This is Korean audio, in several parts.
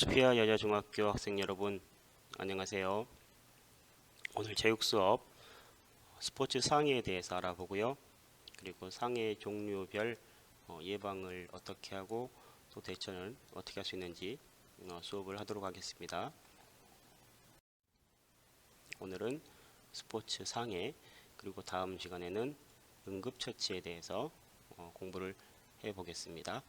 소피아 여자중학교 학생 여러분, 안녕하세요. 오늘 체육 수업 스포츠 상해에 대해서 알아보고요. 그리고 상해 종류별 예방을 어떻게 하고 또 대처는 어떻게 할 수 있는지 수업을 하도록 하겠습니다. 오늘은 스포츠 상해 그리고 다음 시간에는 응급처치에 대해서 공부를 해보겠습니다.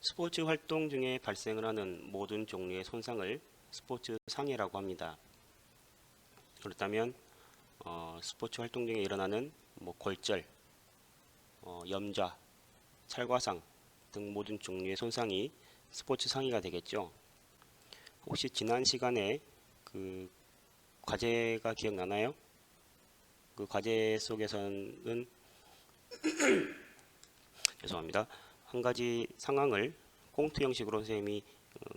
스포츠 활동 중에 발생을 하는 모든 종류의 손상을 스포츠 상해라고 합니다. 그렇다면 스포츠 활동 중에 일어나는 골절, 염좌, 찰과상 등 모든 종류의 손상이 스포츠 상해가 되겠죠. 혹시 지난 시간에 그 과제가 기억나나요? 그 과제 속에서는 죄송합니다. 한 가지 상황을 꽁트 형식으로 선생님이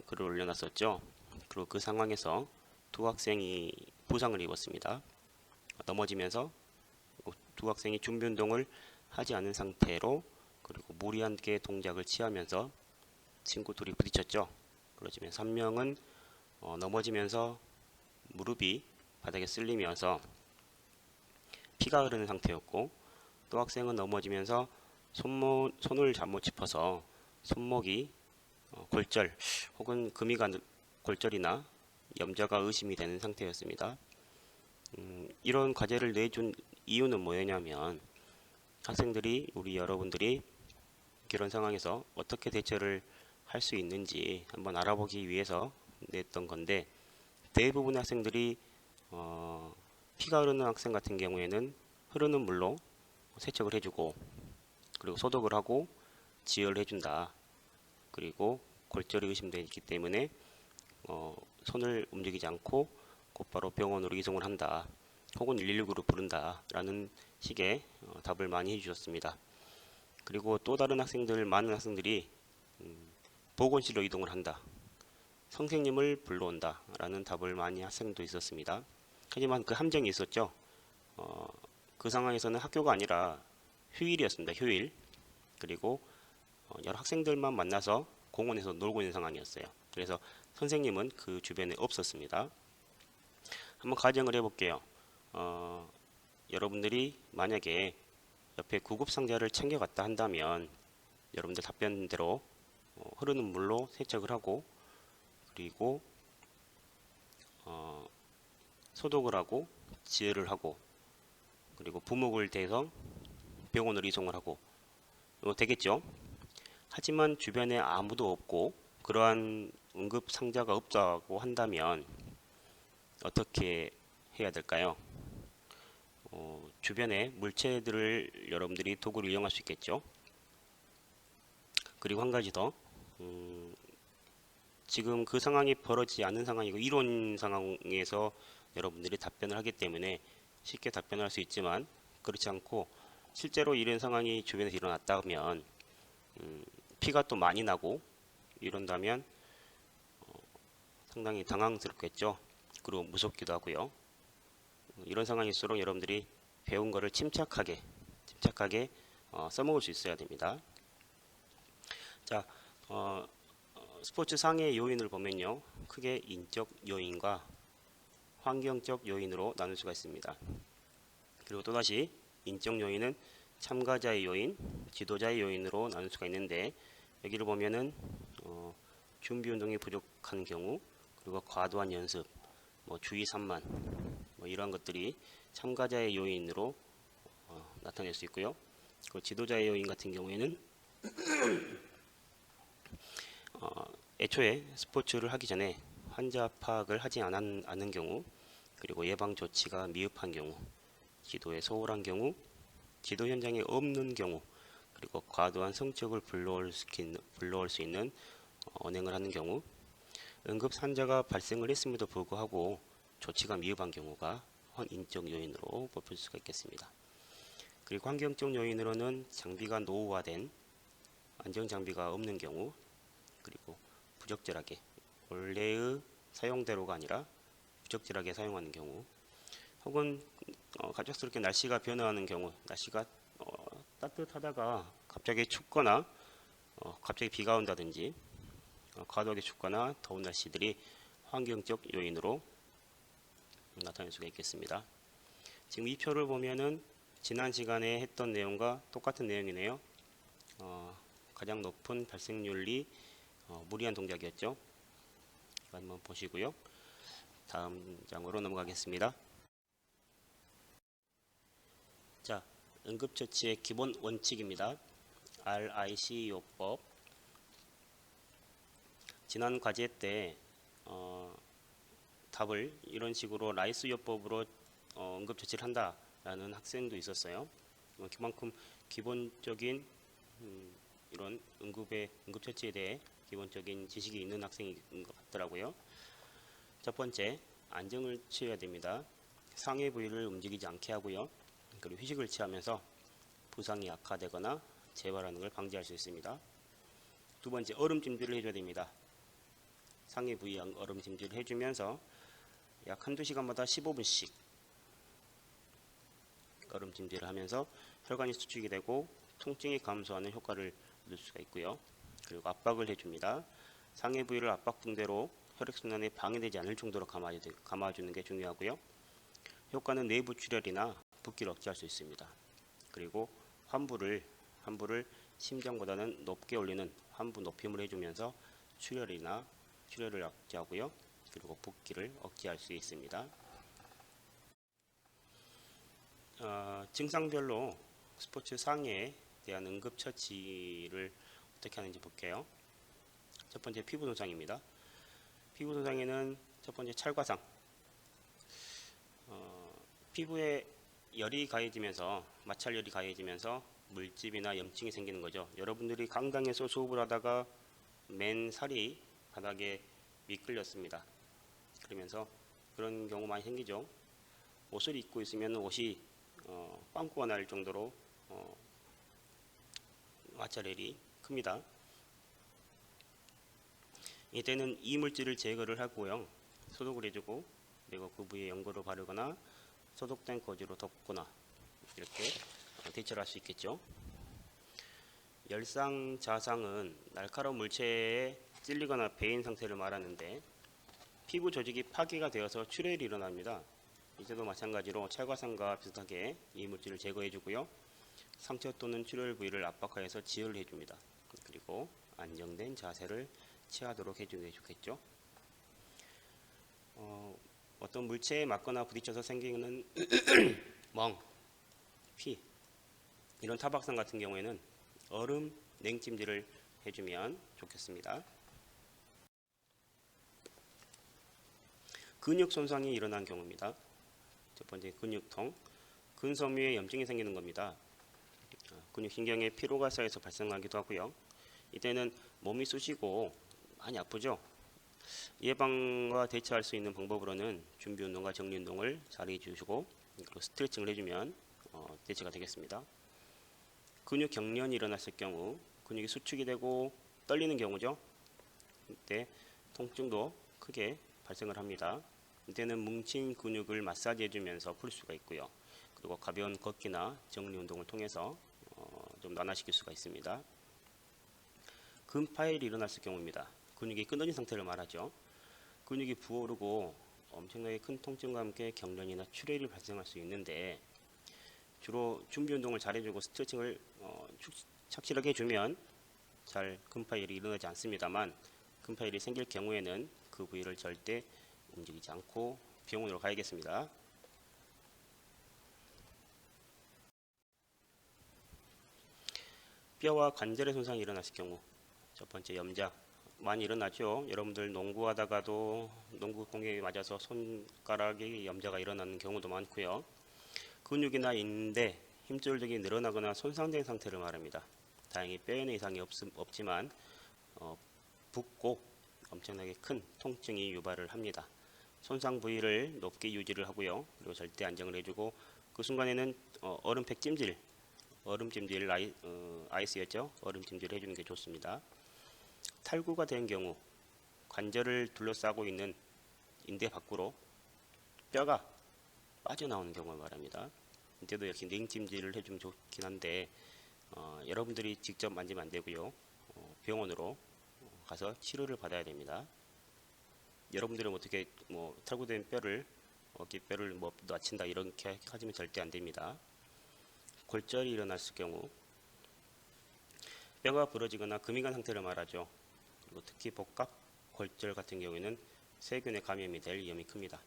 글을 올려놨었죠. 그리고 그 상황에서 두 학생이 부상을 입었습니다. 넘어지면서 두 학생이 준비 운동을 하지 않은 상태로 그리고 무리한 개 동작을 취하면서 친구 둘이 부딪혔죠. 그러면서 한 명은 넘어지면서 무릎이 바닥에 쓸리면서 피가 흐르는 상태였고, 또 학생은 넘어지면서 손을 잘못 짚어서 손목이 골절 혹은 금이 간 골절이나 염좌가 의심이 되는 상태였습니다. 이런 과제를 내준 이유는 뭐였냐면 학생들이 우리 여러분들이 이런 상황에서 어떻게 대처를 할 수 있는지 한번 알아보기 위해서 냈던 건데, 대부분의 학생들이 피가 흐르는 학생 같은 경우에는 흐르는 물로 세척을 해주고 그리고 소독을 하고 지혈을 해준다. 그리고 골절이 의심되어 있기 때문에 손을 움직이지 않고 곧바로 병원으로 이송을 한다. 혹은 119를 부른다. 라는 식의 답을 많이 해주셨습니다. 그리고 또 다른 많은 학생들이 보건실로 이동을 한다. 선생님을 불러온다. 라는 답을 많이 학생도 있었습니다. 하지만 그 함정이 있었죠. 그 상황에서는 학교가 아니라 휴일이었습니다. 휴일. 그리고 여러 학생들만 만나서 공원에서 놀고 있는 상황이었어요. 그래서 선생님은 그 주변에 없었습니다. 한번 가정을 해볼게요. 여러분들이 만약에 옆에 구급상자를 챙겨갔다 한다면 여러분들 답변대로 흐르는 물로 세척을 하고 그리고 소독을 하고 지혈을 하고 그리고 부목을 대서 병원으로 이송을 하고 되겠죠. 하지만 주변에 아무도 없고 그러한 응급 상자가 없다고 한다면 어떻게 해야 될까요? 주변에 물체들을 여러분들이 도구를 이용할 수 있겠죠. 그리고 한 가지 더, 지금 그 상황이 벌어지지 않은 상황이고 이론 상황에서 여러분들이 답변을 하기 때문에 쉽게 답변을 할 수 있지만, 그렇지 않고 실제로 이런 상황이 주변에서 일어났다면 피가 또 많이 나고 이런다면 상당히 당황스럽겠죠. 그리고 무섭기도 하고요. 이런 상황일수록 여러분들이 배운 거를 침착하게 써먹을 수 있어야 됩니다. 자, 스포츠 상해 요인을 보면요, 크게 인적 요인과 환경적 요인으로 나눌 수가 있습니다. 그리고 또다시 인적 요인은 참가자의 요인, 지도자의 요인으로 나눌 수가 있는데, 여기를 보면은 준비 운동이 부족한 경우, 그리고 과도한 연습, 주의 산만, 이러한 것들이 참가자의 요인으로 나타낼 수 있고요. 그 지도자의 요인 같은 경우에는 애초에 스포츠를 하기 전에 환자 파악을 하지 않은 경우, 그리고 예방 조치가 미흡한 경우, 지도에 소홀한 경우, 지도 현장에 없는 경우, 그리고 과도한 성적을 불러올 수 있는 언행을 하는 경우, 응급 환자가 발생을 했음에도 불구하고 조치가 미흡한 경우가 인적 요인으로 뽑힐 수가 있겠습니다. 그리고 환경적 요인으로는 장비가 노후화된 안전장비가 없는 경우, 그리고 부적절하게 원래의 사용대로가 아니라 부적절하게 사용하는 경우, 혹은 갑작스럽게 날씨가 변화하는 경우, 날씨가 따뜻하다가 갑자기 춥거나 갑자기 비가 온다든지 과도하게 춥거나 더운 날씨들이 환경적 요인으로 나타날 수가 있겠습니다. 지금 이 표를 보면은 지난 시간에 했던 내용과 똑같은 내용이네요. 가장 높은 발생률이 무리한 동작이었죠. 한번 보시고요. 다음 장으로 넘어가겠습니다. 자, 응급처치의 기본 원칙입니다. RIC 요법. 지난 과제 때 답을 이런 식으로 라이스 요법으로 응급처치를 한다라는 학생도 있었어요. 그만큼 기본적인 이런 응급처치에 대해 기본적인 지식이 있는 학생인 것 같더라고요. 첫 번째, 안정을 취해야 됩니다. 상해 부위를 움직이지 않게 하고요. 그리고 휴식을 취하면서 부상이 악화되거나 재발하는 걸 방지할 수 있습니다. 두 번째, 얼음찜질을 해줘야 됩니다. 상해 부위 얼음찜질을 해주면서 약 한두 시간마다 15분씩 얼음찜질을 하면서 혈관이 수축이 되고 통증이 감소하는 효과를 얻을 수가 있고요. 그리고 압박을 해줍니다. 상해 부위를 압박 붕대로 혈액순환에 방해되지 않을 정도로 감아주는 게 중요하고요. 효과는 내부 출혈이나 붓기를 억제할 수 있습니다. 그리고 환부를 심장보다는 높게 올리는 환부 높임을 해주면서 출혈을 억제하고요. 그리고 붓기를 억제할 수 있습니다. 증상별로 스포츠 상해에 대한 응급처치를 어떻게 하는지 볼게요. 첫 번째, 피부 손상입니다. 피부 손상에는 첫 번째, 찰과상. 피부에 열이 가해지면서 마찰열이 가해지면서 물집이나 염증이 생기는 거죠. 여러분들이 강당에서 수업을 하다가 맨 살이 바닥에 미끌렸습니다. 그러면서 그런 경우 많이 생기죠. 옷을 입고 있으면 옷이 빵꾸가 날 정도로 마찰열이 큽니다. 이때는 이물질을 제거를 하고요. 소독을 해주고 그리고 그 부위에 연고를 바르거나 소독된 거즈로 덮거나 이렇게 대처를 할 수 있겠죠. 열상, 자상은 날카로운 물체에 찔리거나 베인 상태를 말하는데 피부 조직이 파괴가 되어서 출혈이 일어납니다. 이때도 마찬가지로 찰과상과 비슷하게 이물질을 제거해주고요. 상처 또는 출혈 부위를 압박하여서 지혈을 해줍니다. 그리고 안정된 자세를 취하도록 해주는 게 좋겠죠. 어떤 물체에 맞거나 부딪혀서 생기는 멍, 피 이런 타박상 같은 경우에는 얼음 냉찜질을 해주면 좋겠습니다. 근육 손상이 일어난 경우입니다. 첫 번째, 근육통, 근섬유에 염증이 생기는 겁니다. 근육신경에 피로가 쌓여서 발생하기도 하고요. 이때는 몸이 쑤시고 많이 아프죠. 예방과 대처할 수 있는 방법으로는 준비운동과 정리운동을 잘 해주시고 그리고 스트레칭을 해주면 대처가 되겠습니다. 근육 경련이 일어났을 경우 근육이 수축이 되고 떨리는 경우죠. 이때 통증도 크게 발생을 합니다. 이때는 뭉친 근육을 마사지 해주면서 풀 수가 있고요. 그리고 가벼운 걷기나 정리운동을 통해서 좀 완화시킬 수가 있습니다. 근파열이 일어났을 경우입니다. 근육이 끊어진 상태를 말하죠. 근육이 부어오르고 엄청나게 큰 통증과 함께 경련이나 출혈이 발생할 수 있는데 주로 준비운동을 잘해주고 스트레칭을 착실하게 해주면 잘 근파열이 일어나지 않습니다만 근파열이 생길 경우에는 그 부위를 절대 움직이지 않고 병원으로 가야겠습니다. 뼈와 관절의 손상이 일어났을 경우 첫 번째, 염자 많이 일어나죠. 여러분들 농구하다가도 농구 공에 맞아서 손가락에 염자가 일어나는 경우도 많고요. 근육이나 인대, 힘줄력이 늘어나거나 손상된 상태를 말합니다. 다행히 뼈에는 이상이 없지만 붓고 엄청나게 큰 통증이 유발을 합니다. 손상 부위를 높게 유지를 하고요. 그리고 절대 안정을 해주고 그 순간에는 얼음팩 찜질, 얼음찜질 아이스였죠. 얼음찜질 해주는 게 좋습니다. 탈구가 된 경우 관절을 둘러싸고 있는 인대 밖으로 뼈가 빠져나오는 경우를 말합니다. 이때도 이렇게 냉찜질을 해주면 좋긴 한데 여러분들이 직접 만지면 안 되고요. 병원으로 가서 치료를 받아야 됩니다. 여러분들은 어떻게 탈구된 뼈를 어깨뼈를 다친다 이렇게 하시면 절대 안 됩니다. 골절이 일어났을 경우 뼈가 부러지거나 금이 간 상태를 말하죠. 그리고 특히 복각 골절 같은 경우에는 세균의 감염이 될 위험이 큽니다.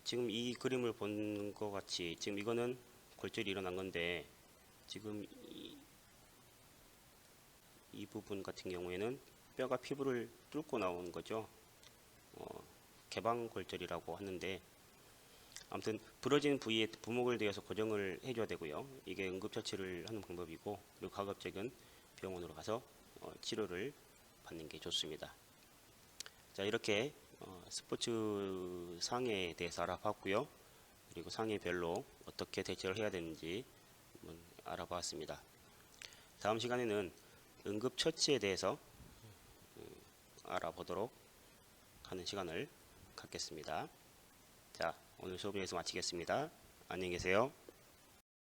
지금 이 그림을 본 것 같이 지금 이거는 골절이 일어난 건데 지금 이 부분 같은 경우에는 뼈가 피부를 뚫고 나오는 거죠. 개방골절이라고 하는데 아무튼 부러진 부위에 부목을 대어서 고정을 해줘야 되고요. 이게 응급처치를 하는 방법이고 그리고 가급적은 병원으로 가서 치료를 받는 게 좋습니다. 자, 이렇게 스포츠 상해에 대해서 알아봤고요. 그리고 상해별로 어떻게 대처를 해야 되는지 한번 알아봤습니다. 다음 시간에는 응급처치에 대해서 알아보도록 하는 시간을 갖겠습니다. 자, 오늘 수업 여기서 마치겠습니다. 안녕히 계세요.